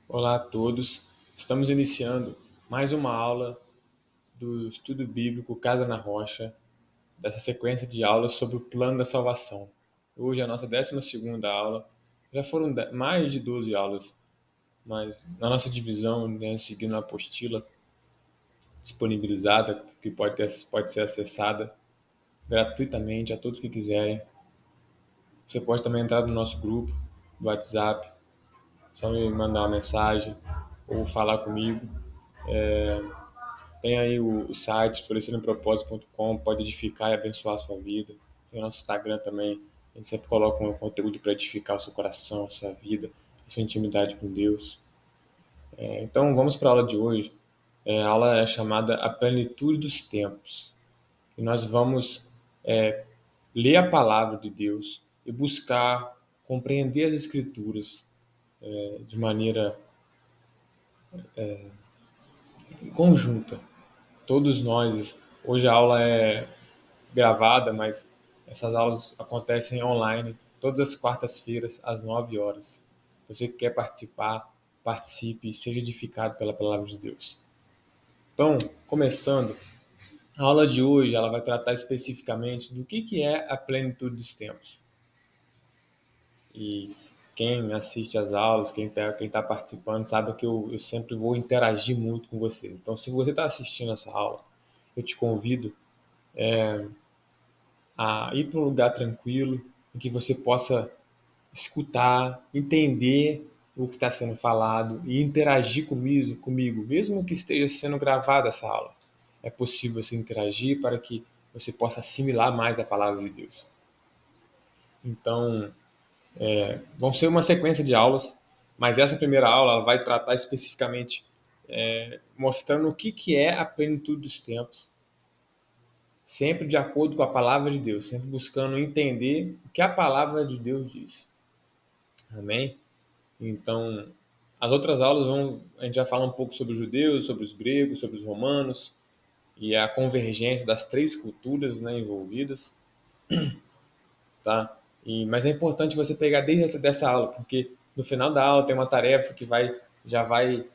Olá a todos, estamos iniciando mais uma aula do estudo bíblico Casa na Rocha, dessa sequência de aulas sobre o plano da salvação. Hoje é a nossa 12ª aula, já foram mais de 12 aulas, mas na nossa divisão, né, seguindo a apostila disponibilizada, que pode ser acessada gratuitamente a todos que quiserem. Você pode também entrar no nosso grupo do WhatsApp, só me mandar uma mensagem ou falar comigo. Tem aí o site florescendopropósito.com, pode edificar e abençoar a sua vida. Tem o nosso Instagram também, a gente sempre coloca um conteúdo para edificar o seu coração, a sua vida, a sua intimidade com Deus. Então vamos para a aula de hoje. A aula é chamada A Plenitude dos Tempos. E nós vamos ler a palavra de Deus e buscar compreender as Escrituras de maneira conjunta. Todos nós, hoje a aula é gravada, mas essas aulas acontecem online todas as quartas-feiras às 9 horas. Você que quer participar, participe e seja edificado pela palavra de Deus. Então, começando, a aula de hoje ela vai tratar especificamente do que é a plenitude dos tempos. E quem assiste às aulas, quem tá participando, sabe que eu sempre vou interagir muito com você. Então, se você está assistindo essa aula, eu te convido a ir para um lugar tranquilo, em que você possa escutar, entender o que está sendo falado e interagir comigo, mesmo que esteja sendo gravada essa aula. É possível você interagir para que você possa assimilar mais a palavra de Deus. Então, vão ser uma sequência de aulas, mas essa primeira aula ela vai tratar especificamente mostrando o que é a plenitude dos tempos, sempre de acordo com a palavra de Deus, sempre buscando entender o que a palavra de Deus diz. Amém? Então, as outras aulas a gente vai falar um pouco sobre os judeus, sobre os gregos, sobre os romanos e a convergência das três culturas, né, envolvidas, tá? Mas é importante você pegar desde dessa aula, porque no final da aula tem uma tarefa que já vai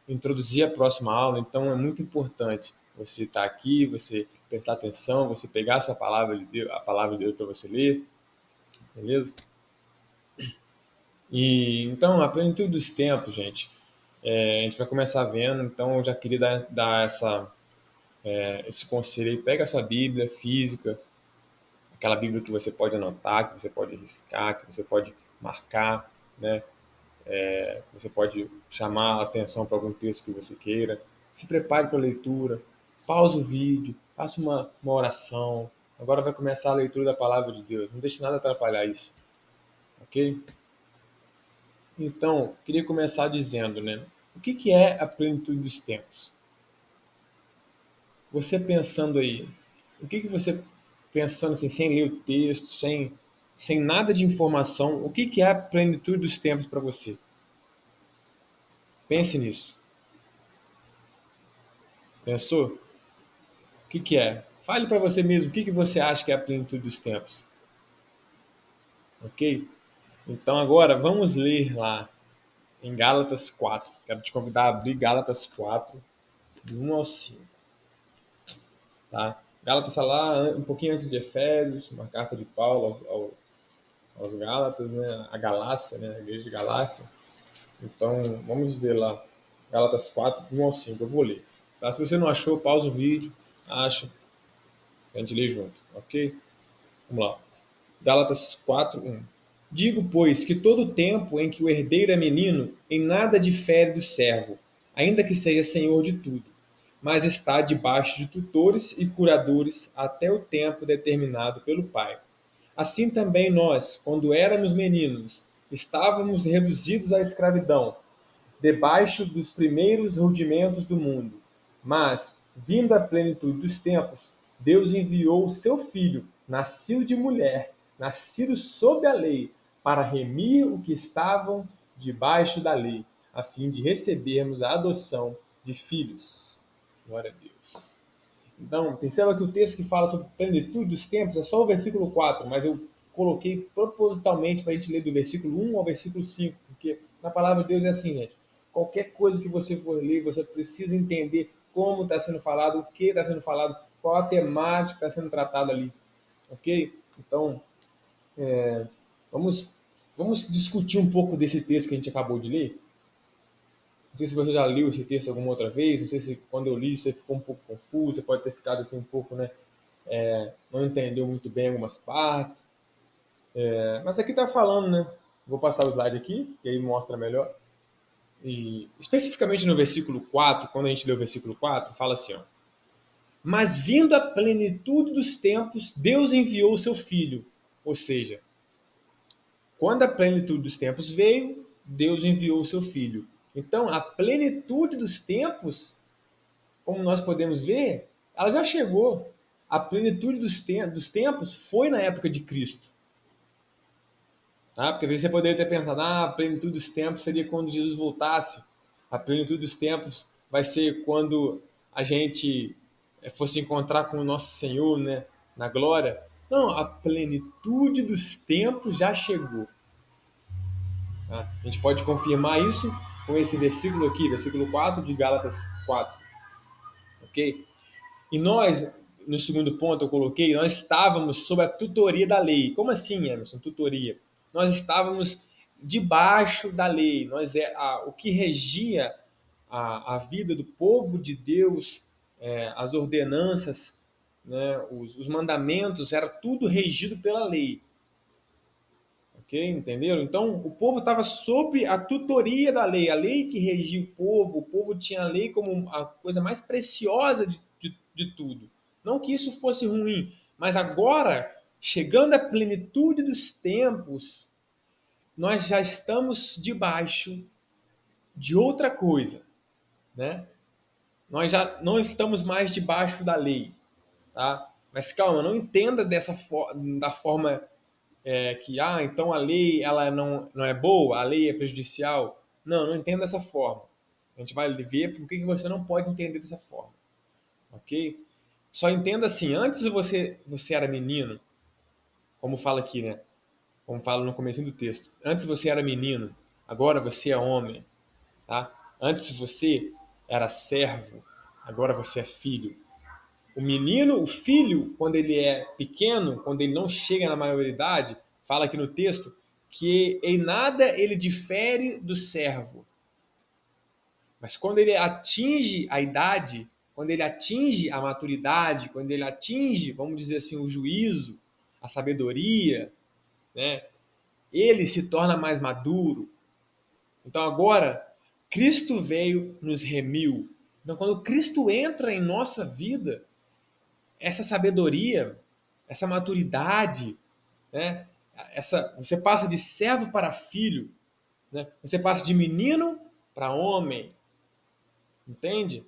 introduzir a próxima aula, então é muito importante você estar aqui, você prestar atenção, você pegar a sua palavra de Deus, a palavra de Deus para você ler, beleza? E então, a plenitude dos tempos, gente, a gente vai começar vendo, então eu já queria dar esse conselho aí. Pega a sua Bíblia física, aquela Bíblia que você pode anotar, que você pode riscar, que você pode marcar, né? Você pode chamar a atenção para algum texto que você queira. Se prepare para a leitura, pause o vídeo, faça uma oração. Agora vai começar a leitura da palavra de Deus. Não deixe nada atrapalhar isso, ok? Então, queria começar dizendo, né? O que é a plenitude dos tempos? Você pensando aí, o que você pensando assim, sem ler o texto, sem nada de informação, o que é a plenitude dos tempos para você? Pense nisso. Pensou? O que é? Fale para você mesmo o que você acha que é a plenitude dos tempos. Ok? Então agora vamos ler lá em Gálatas 4. Quero te convidar a abrir Gálatas 4, de 1 ao 5. Tá? Gálatas está lá um pouquinho antes de Efésios, uma carta de Paulo aos Gálatas, né? A Galácia, né? A igreja de Galácia. Então, vamos ver lá. Gálatas 4, 1 ao 5. Eu vou ler. Tá? Se você não achou, pausa o vídeo, acha, a gente lê junto, ok? Vamos lá. Gálatas 4, 1. Digo, pois, que todo o tempo em que o herdeiro é menino, em nada difere do servo, ainda que seja senhor de tudo, mas está debaixo de tutores e curadores até o tempo determinado pelo Pai. Assim também nós, quando éramos meninos, estávamos reduzidos à escravidão, debaixo dos primeiros rudimentos do mundo. Mas, vindo a plenitude dos tempos, Deus enviou o seu Filho, nascido de mulher, nascido sob a lei, para remir o que estavam debaixo da lei, a fim de recebermos a adoção de filhos. Glória a Deus. Então, perceba que o texto que fala sobre a plenitude dos tempos é só o versículo 4, mas eu coloquei propositalmente para a gente ler do versículo 1 ao versículo 5, porque na palavra de Deus é assim, gente. Qualquer coisa que você for ler, você precisa entender como está sendo falado, o que está sendo falado, qual a temática está sendo tratada ali. Ok? Então, vamos, vamos discutir um pouco desse texto que a gente acabou de ler. Não sei se você já leu esse texto alguma outra vez, não sei se quando eu li você ficou um pouco confuso, você pode ter ficado assim um pouco, né? Não entendeu muito bem algumas partes. Mas aqui está falando, né? Vou passar o slide aqui, e aí mostra melhor. E especificamente no versículo 4, quando a gente lê o versículo 4, fala assim, ó. Mas vindo a plenitude dos tempos, Deus enviou o seu Filho. Ou seja, quando a plenitude dos tempos veio, Deus enviou o seu Filho. Então, a plenitude dos tempos, como nós podemos ver, ela já chegou. A plenitude dos tempos foi na época de Cristo. Tá? Porque às vezes você poderia ter pensado, a plenitude dos tempos seria quando Jesus voltasse. A plenitude dos tempos vai ser quando a gente fosse encontrar com o nosso Senhor, né, na glória. Não, a plenitude dos tempos já chegou. Tá? A gente pode confirmar isso com esse versículo aqui, versículo 4 de Gálatas 4. Ok? E nós, no segundo ponto eu coloquei, nós estávamos sob a tutoria da lei. Como assim, Emerson, tutoria? Nós estávamos debaixo da lei. O que regia a vida do povo de Deus, as ordenanças, né, os mandamentos, era tudo regido pela lei. Ok? Entenderam? Então, o povo estava sob a tutoria da lei, a lei que regia o povo tinha a lei como a coisa mais preciosa de tudo. Não que isso fosse ruim, mas agora, chegando à plenitude dos tempos, nós já estamos debaixo de outra coisa, né? Nós já não estamos mais debaixo da lei, tá? Mas calma, não entenda da forma que, então a lei ela não é boa, a lei é prejudicial. Não, não entenda dessa forma. A gente vai ver por que você não pode entender dessa forma, ok? Só entenda assim, antes você era menino, como fala aqui, né? Como fala no começo do texto. Antes você era menino, agora você é homem, tá? Antes você era servo, agora você é filho. O menino, o filho, quando ele é pequeno, quando ele não chega na maioridade, fala aqui no texto que em nada ele difere do servo. Mas quando ele atinge a idade, quando ele atinge a maturidade, quando ele atinge, vamos dizer assim, o juízo, a sabedoria, né, ele se torna mais maduro. Então agora, Cristo veio, nos remiu. Então quando Cristo entra em nossa vida, essa sabedoria, essa maturidade, né? Você passa de servo para filho, né? Você passa de menino para homem, entende?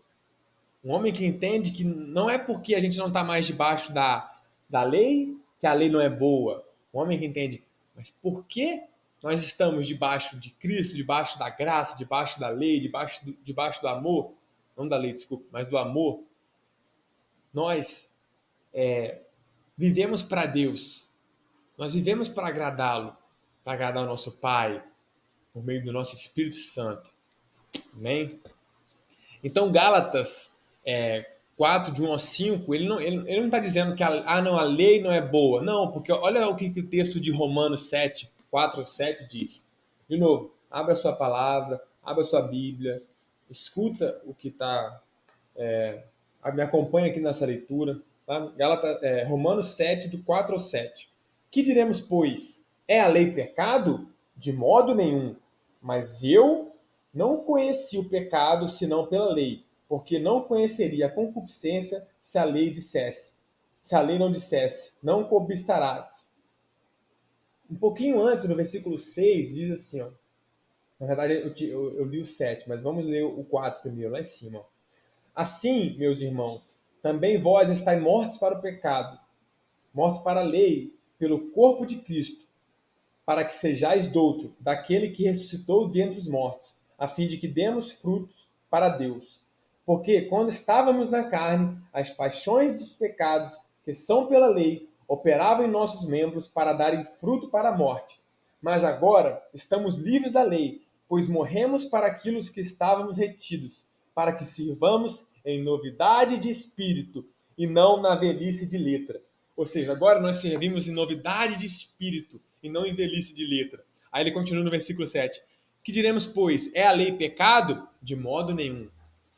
Um homem que entende que não é porque a gente não está mais debaixo da lei que a lei não é boa. Um homem que entende, mas por que nós estamos debaixo de Cristo, debaixo da graça, debaixo da lei, debaixo do amor? Não da lei, desculpa, mas do amor. Nós vivemos para Deus. Nós vivemos para agradar o nosso Pai, por meio do nosso Espírito Santo. Amém? Então, Gálatas 4, de 1 ao 5, ele não está dizendo que a lei não é boa. Não, porque olha o que o texto de Romanos 7, 4, 7 diz. De novo, abra a sua palavra, abra a sua Bíblia, escuta o que está... me acompanha aqui nessa leitura. Tá? Romanos 7, do 4 ao 7. Que diremos, pois? É a lei pecado? De modo nenhum. Mas eu não conheci o pecado senão pela lei, porque não conheceria a concupiscência se a lei dissesse. Se a lei não dissesse, não cobiçarás. Um pouquinho antes, no versículo 6, diz assim, ó. Na verdade, eu li o 7, mas vamos ler o 4 primeiro, lá em cima. Ó. Assim, meus irmãos, também vós estáis mortos para o pecado, mortos para a lei, pelo corpo de Cristo, para que sejais douto daquele que ressuscitou dentre os mortos, a fim de que demos frutos para Deus. Porque quando estávamos na carne, as paixões dos pecados, que são pela lei, operavam em nossos membros para darem fruto para a morte. Mas agora estamos livres da lei, pois morremos para aquilo que estávamos retidos, para que sirvamos em novidade de espírito e não na velhice de letra. Ou seja, agora nós servimos em novidade de espírito e não em velhice de letra. Aí ele continua no versículo 7. Que diremos, pois, é a lei pecado? De modo nenhum.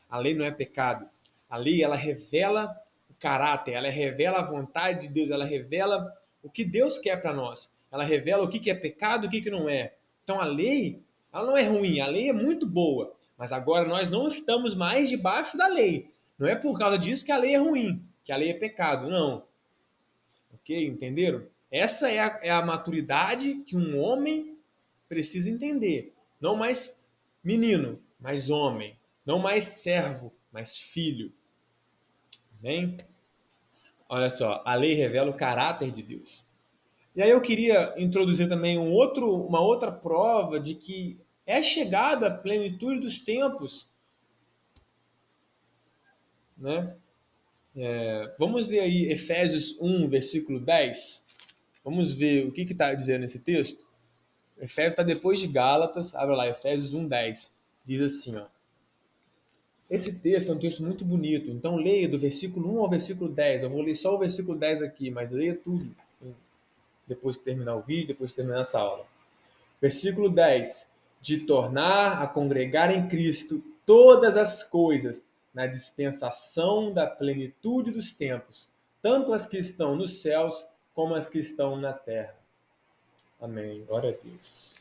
A lei não é pecado. A lei, ela revela o caráter, ela revela a vontade de Deus, ela revela o que Deus quer para nós. Ela revela o que é pecado e o que não é. Então a lei, ela não é ruim, a lei é muito boa. Mas agora nós não estamos mais debaixo da lei. Não é por causa disso que a lei é ruim, que a lei é pecado, não. Ok? Entenderam? Essa é a maturidade que um homem precisa entender. Não mais menino, mas homem. Não mais servo, mas filho. Amém? Olha só, a lei revela o caráter de Deus. E aí eu queria introduzir também uma outra prova de que é chegada a plenitude dos tempos. Né? Vamos ver aí Efésios 1, versículo 10. Vamos ver o que está dizendo esse texto. Efésios está depois de Gálatas. Abre lá, Efésios 1, 10. Diz assim, ó. Esse texto é um texto muito bonito. Então leia do versículo 1 ao versículo 10. Eu vou ler só o versículo 10 aqui, mas leia tudo depois que terminar o vídeo, depois que terminar essa aula. Versículo 10. De tornar a congregar em Cristo todas as coisas na dispensação da plenitude dos tempos, tanto as que estão nos céus como as que estão na terra. Amém. Glória a Deus.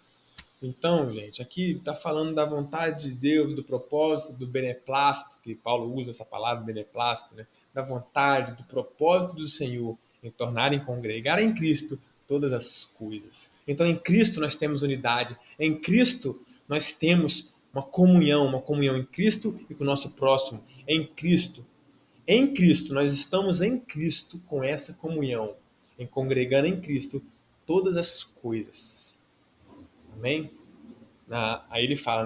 Então, gente, aqui está falando da vontade de Deus, do propósito, do beneplácito, que Paulo usa essa palavra, beneplácito, né? Da vontade, do propósito do Senhor em tornarem congregar em Cristo todas as coisas. Então, em Cristo nós temos unidade, em Cristo nós temos uma comunhão em Cristo e com o nosso próximo, em Cristo. Em Cristo, nós estamos em Cristo com essa comunhão, em congregando em Cristo todas as coisas. Amém? Aí ele fala,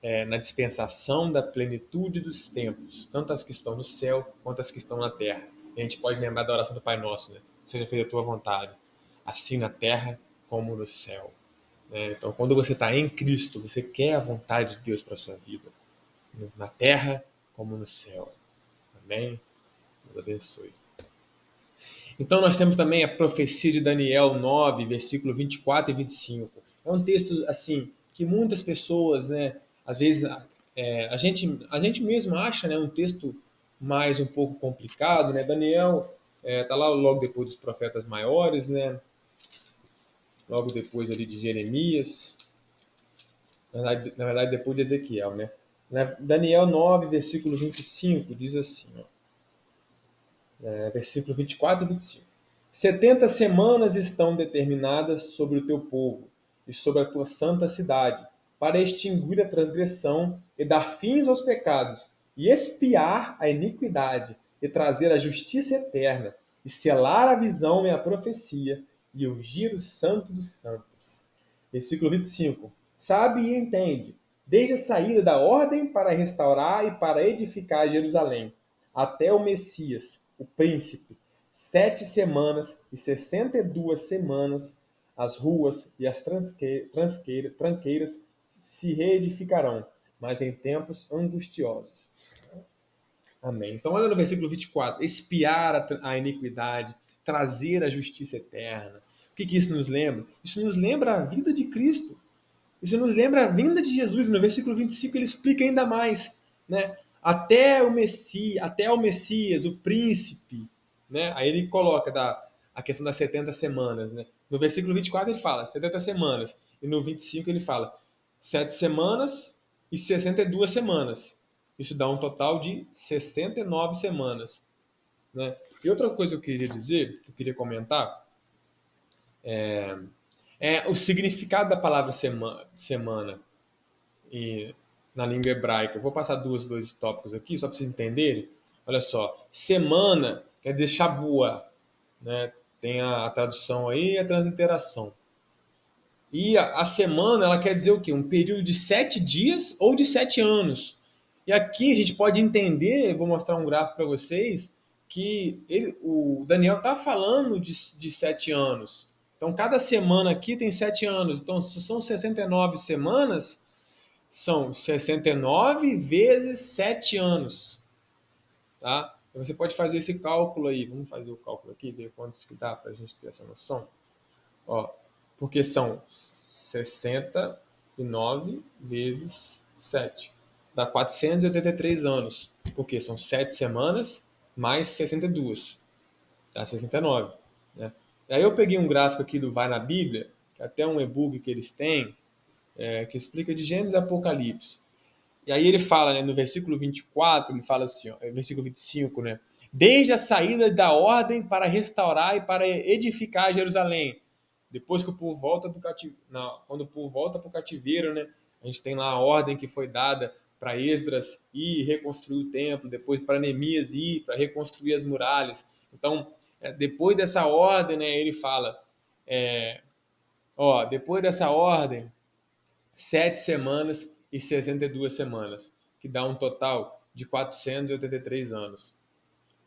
né? Na dispensação da plenitude dos tempos, tanto as que estão no céu quanto as que estão na terra. E a gente pode lembrar da oração do Pai Nosso, né? Seja feita a tua vontade, assim na terra como no céu. Então, quando você está em Cristo, você quer a vontade de Deus para a sua vida, na terra como no céu. Amém? Deus abençoe. Então, nós temos também a profecia de Daniel 9, versículo 24 e 25. É um texto, assim, que muitas pessoas, né, às vezes, a gente mesmo acha, né, um texto mais um pouco complicado, né? Daniel está lá logo depois dos profetas maiores, né? Logo depois ali de Jeremias, na verdade depois de Ezequiel, né? Daniel 9, versículo 25, diz assim, ó, versículo 24 e 25. 70 semanas estão determinadas sobre o teu povo e sobre a tua santa cidade, para extinguir a transgressão e dar fins aos pecados, e expiar a iniquidade, e trazer a justiça eterna, e selar a visão e a profecia, e ungir o santo dos santos. Versículo 25. Sabe e entende, desde a saída da ordem para restaurar e para edificar Jerusalém, até o Messias, o príncipe, 7 semanas e 62 semanas, as ruas e as tranqueiras se reedificarão, mas em tempos angustiosos. Amém. Então, olha no versículo 24. Expiar a iniquidade, trazer a justiça eterna. O que isso nos lembra? Isso nos lembra a vida de Cristo. Isso nos lembra a vinda de Jesus. No versículo 25 ele explica ainda mais, né? Até o Messias, o príncipe, né? Aí ele coloca a questão das 70 semanas, né? No versículo 24 ele fala 70 semanas, e no 25 ele fala 7 semanas e 62 semanas. Isso dá um total de 69 semanas, né? E outra coisa que eu queria dizer, que eu queria comentar, é o significado da palavra semana e, na língua hebraica. Eu vou passar dois tópicos aqui, só para vocês entenderem. Olha só, semana quer dizer Shabua, né? Tem a tradução aí e a transliteração. E a semana, ela quer dizer o quê? Um período de 7 dias ou de 7 anos. E aqui a gente pode entender, vou mostrar um gráfico para vocês, que o Daniel está falando de 7 anos. Então, cada semana aqui tem 7 anos. Então, se são 69 semanas, são 69 vezes 7 anos. Tá? Então você pode fazer esse cálculo aí. Vamos fazer o cálculo aqui, ver quantos que dá para a gente ter essa noção. Ó, porque são 69 vezes 7. Dá 483 anos. Porque são 7 semanas mais 62. Dá 69. Né? E aí eu peguei um gráfico aqui do Vai na Bíblia, que é até um e-book que eles têm, que explica de Gênesis e Apocalipse. E aí ele fala, né, no versículo 24, ele fala assim, ó, versículo 25, né? Desde a saída da ordem para restaurar e para edificar Jerusalém. Depois que o povo volta do cativeiro, quando o povo volta para o cativeiro, né? A gente tem lá a ordem que foi dada para Esdras ir reconstruir o templo, depois para Neemias ir para reconstruir as muralhas. Então, depois dessa ordem, né, ele fala, depois dessa ordem, 7 semanas e 62 semanas, que dá um total de 483 anos.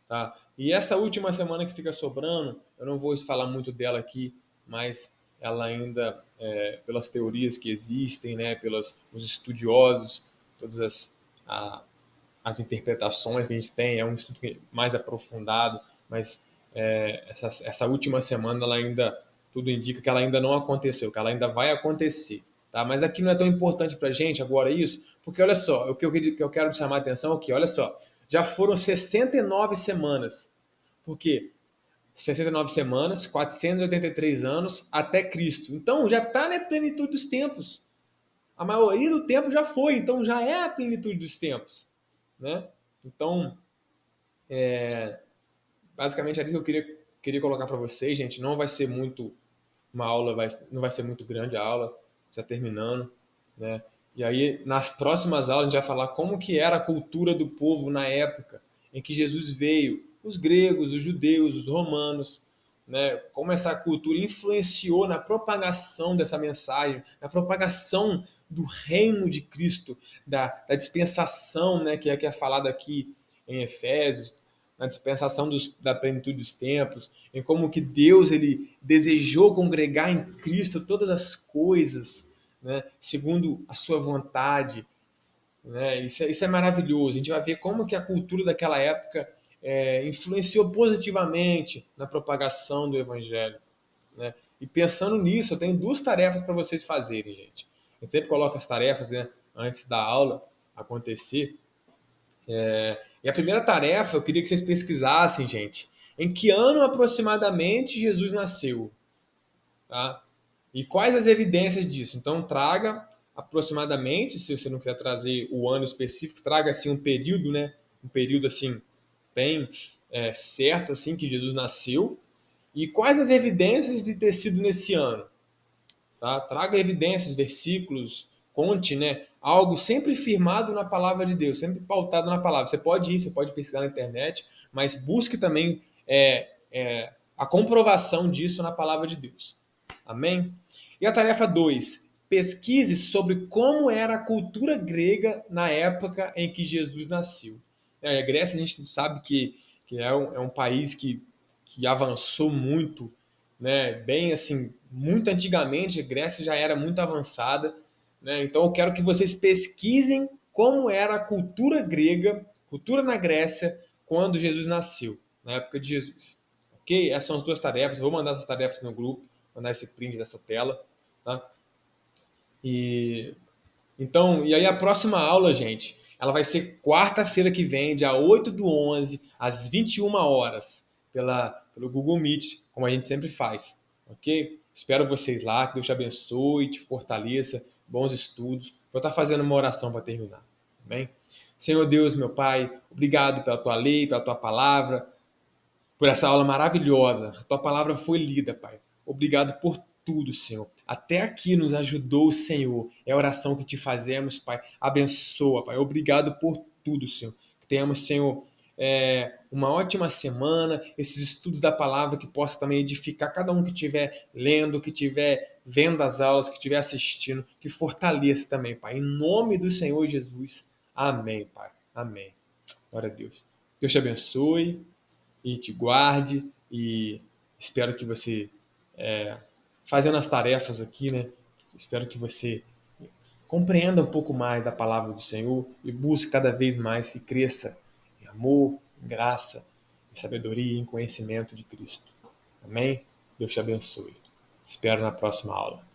Tá? E essa última semana que fica sobrando, eu não vou falar muito dela aqui, mas ela ainda, pelas teorias que existem, né, pelos os estudiosos, todas as interpretações que a gente tem, é um estudo mais aprofundado, mas essa última semana ela ainda, tudo indica que ela ainda não aconteceu, que ela ainda vai acontecer. Tá? Mas aqui não é tão importante para a gente agora isso, porque olha só, o que eu quero chamar a atenção aqui, olha só, já foram 69 semanas. Por quê? 69 semanas, 483 anos até Cristo. Então já está na plenitude dos tempos. A maioria do tempo já foi, então já é a plenitude dos tempos. Né? Então, basicamente era isso que eu queria colocar para vocês, gente. Não vai ser muito uma aula, não vai ser muito grande a aula, já terminando, né? E aí, nas próximas aulas, a gente vai falar como que era a cultura do povo na época em que Jesus veio. Os gregos, os judeus, os romanos, né? Como essa cultura influenciou na propagação dessa mensagem, na propagação do reino de Cristo, da dispensação, né? Que é falada aqui em Efésios, na dispensação da plenitude dos tempos, em como que Deus ele desejou congregar em Cristo todas as coisas, né, segundo a sua vontade. Né? Isso é maravilhoso. A gente vai ver como que a cultura daquela época influenciou positivamente na propagação do Evangelho. Né? E pensando nisso, eu tenho duas tarefas para vocês fazerem, gente. Eu sempre coloco as tarefas, né, antes da aula acontecer. E a primeira tarefa, eu queria que vocês pesquisassem, gente, em que ano aproximadamente Jesus nasceu, tá? E quais as evidências disso? Então, traga aproximadamente, se você não quiser trazer o ano específico, traga assim um período, né? Um período assim bem certo assim que Jesus nasceu. E quais as evidências de ter sido nesse ano? Tá? Traga evidências, versículos, conte, né? Algo sempre firmado na palavra de Deus, sempre pautado na palavra. Você pode ir, você pode pesquisar na internet, mas busque também a comprovação disso na palavra de Deus. Amém? E a tarefa 2, pesquise sobre como era a cultura grega na época em que Jesus nasceu. A Grécia, a gente sabe que é um país que avançou muito, né? Bem assim, muito antigamente, a Grécia já era muito avançada, né? Então eu quero que vocês pesquisem como era a cultura grega, cultura na Grécia, quando Jesus nasceu, na época de Jesus. Ok? Essas são as duas tarefas. Eu vou mandar essas tarefas no grupo, mandar esse print dessa tela, tá? E então, e aí a próxima aula, gente, ela vai ser quarta-feira que vem, dia 8/11, às 21 horas, pelo Google Meet, como a gente sempre faz, ok? Espero vocês lá, que Deus te abençoe, te fortaleça, bons estudos. Vou estar fazendo uma oração para terminar, amém? Senhor Deus, meu Pai, obrigado pela Tua lei, pela Tua palavra, por essa aula maravilhosa. A Tua palavra foi lida, Pai. Obrigado por tudo, Senhor. Até aqui nos ajudou o Senhor. É a oração que te fazemos, Pai. Abençoa, Pai. Obrigado por tudo, Senhor. Que tenhamos, Senhor, uma ótima semana, esses estudos da palavra que possa também edificar cada um que estiver lendo, que estiver vendo as aulas, que estiver assistindo, que fortaleça também, Pai. Em nome do Senhor Jesus. Amém, Pai. Amém. Glória a Deus. Deus te abençoe e te guarde, e espero que você, fazendo as tarefas aqui, né? Espero que você compreenda um pouco mais da palavra do Senhor e busque cada vez mais que cresça em amor, em graça, em sabedoria e em conhecimento de Cristo. Amém? Deus te abençoe. Te espero na próxima aula.